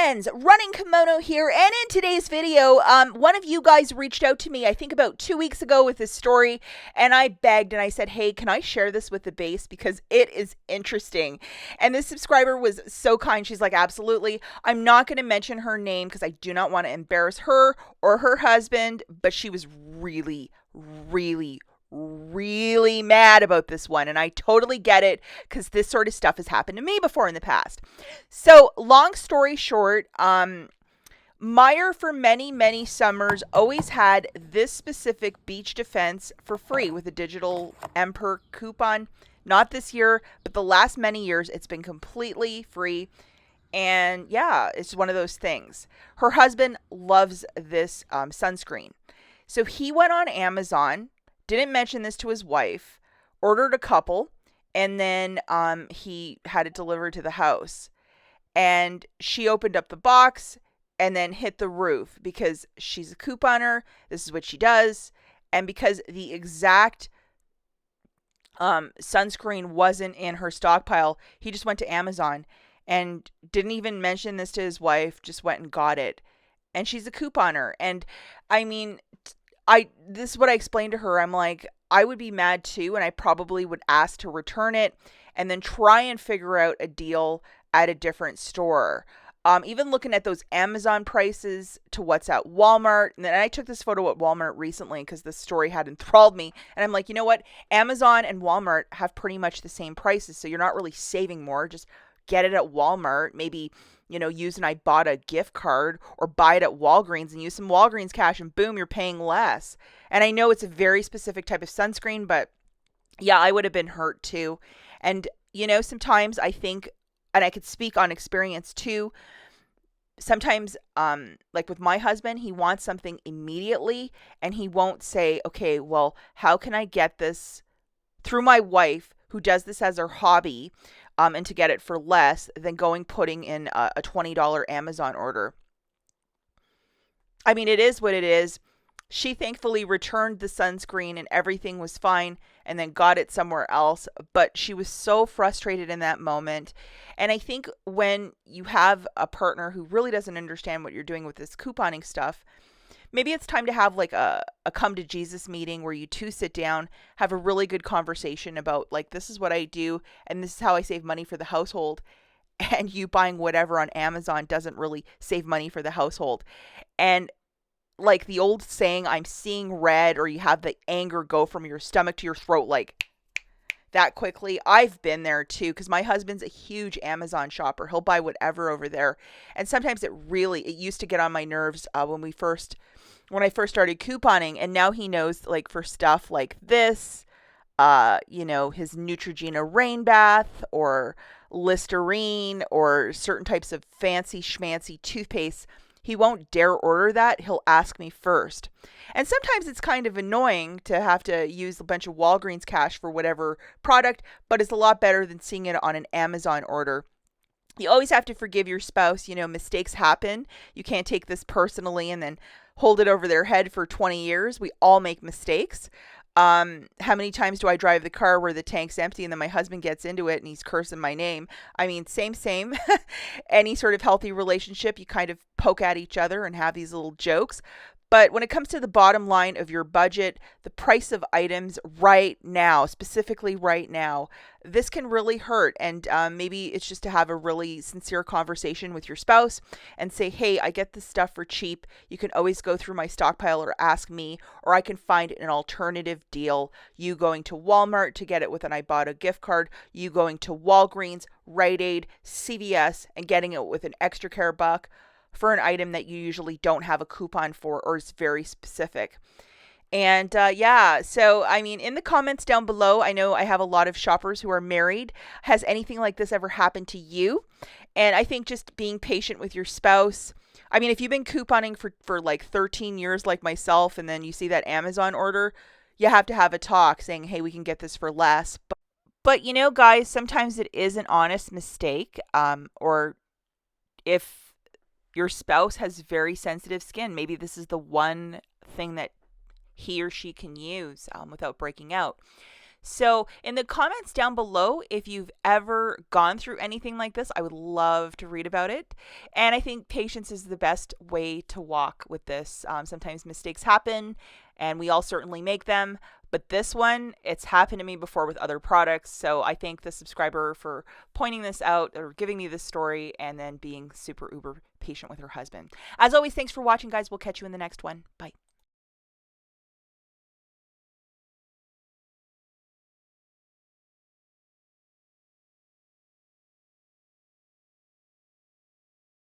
friends, Running Kimono here, and in today's video, one of you guys reached out to me, I think about 2 weeks ago with this story, and I begged and I said, hey, can I share this with the base because it is interesting. And this subscriber was so kind. She's like, absolutely. I'm not going to mention her name because I do not want to embarrass her or her husband, but she was really, really mad about this one, and I totally get it because this sort of stuff has happened to me before in the past. So long story short, Meyer for many summers always had this specific beach defense for free with a digital Emperor coupon. Not this year, but the last many years it's been completely free. And yeah, it's one of those things. Her husband loves this sunscreen, so he went on Amazon, didn't mention this to his wife, ordered a couple, and then he had it delivered to the house. And she opened up the box and then hit the roof because she's a couponer. This is what she does. And because the exact sunscreen wasn't in her stockpile, he just went to Amazon and didn't even mention this to his wife, just went and got it. And she's a couponer. And I mean, this is what I explained to her. I'm like, I would be mad too, and I probably would ask to return it and then try and figure out a deal at a different store. Even looking at those Amazon prices to what's at Walmart. And then I took this photo at Walmart recently because this story had enthralled me. And I'm like, you know what? Amazon and Walmart have pretty much the same prices. So you're not really saving more. Just get it at Walmart. Maybe, use an IBOTTA gift card or buy it at Walgreens and use some Walgreens cash and boom, you're paying less. And I know it's a very specific type of sunscreen, but yeah, I would have been hurt too. And, sometimes I think, and I could speak on experience too, sometimes, like with my husband, he wants something immediately and he won't say, okay, well, how can I get this through my wife who does this as her hobby, and to get it for less than putting in a $20 Amazon order. I mean, it is what it is. She thankfully returned the sunscreen and everything was fine and then got it somewhere else. But she was so frustrated in that moment. And I think when you have a partner who really doesn't understand what you're doing with this couponing stuff, maybe it's time to have like a come to Jesus meeting where you two sit down, have a really good conversation about like, this is what I do and this is how I save money for the household. And you buying whatever on Amazon doesn't really save money for the household. And like the old saying, I'm seeing red, or you have the anger go from your stomach to your throat like that quickly. I've been there too because my husband's a huge Amazon shopper. He'll buy whatever over there. And sometimes it used to get on my nerves when I first started couponing, and now he knows like for stuff like this, his Neutrogena rain bath or Listerine or certain types of fancy schmancy toothpaste. He won't dare order that. He'll ask me first. And sometimes it's kind of annoying to have to use a bunch of Walgreens cash for whatever product, but it's a lot better than seeing it on an Amazon order. You always have to forgive your spouse. Mistakes happen. You can't take this personally and then hold it over their head for 20 years. We all make mistakes. How many times do I drive the car where the tank's empty and then my husband gets into it and he's cursing my name? I mean, same. Any sort of healthy relationship, you kind of poke at each other and have these little jokes. But when it comes to the bottom line of your budget, the price of items right now, specifically right now, this can really hurt. And maybe it's just to have a really sincere conversation with your spouse and say, hey, I get this stuff for cheap. You can always go through my stockpile or ask me, or I can find an alternative deal. You going to Walmart to get it with an IBOTTA gift card, you going to Walgreens, Rite Aid, CVS, and getting it with an extra care buck for an item that you usually don't have a coupon for or is very specific. And so I mean, in the comments down below, I know I have a lot of shoppers who are married. Has anything like this ever happened to you? And I think just being patient with your spouse. I mean, if you've been couponing for like 13 years like myself, and then you see that Amazon order, you have to have a talk saying, hey, we can get this for less. But guys, sometimes it is an honest mistake. Or if your spouse has very sensitive skin, maybe this is the one thing that he or she can use without breaking out. So, in the comments down below, if you've ever gone through anything like this, I would love to read about it. And I think patience is the best way to walk with this. Sometimes mistakes happen, and we all certainly make them. But this one, it's happened to me before with other products. So I thank the subscriber for pointing this out or giving me this story and then being super uber patient with her husband. As always, thanks for watching, guys. We'll catch you in the next one. Bye.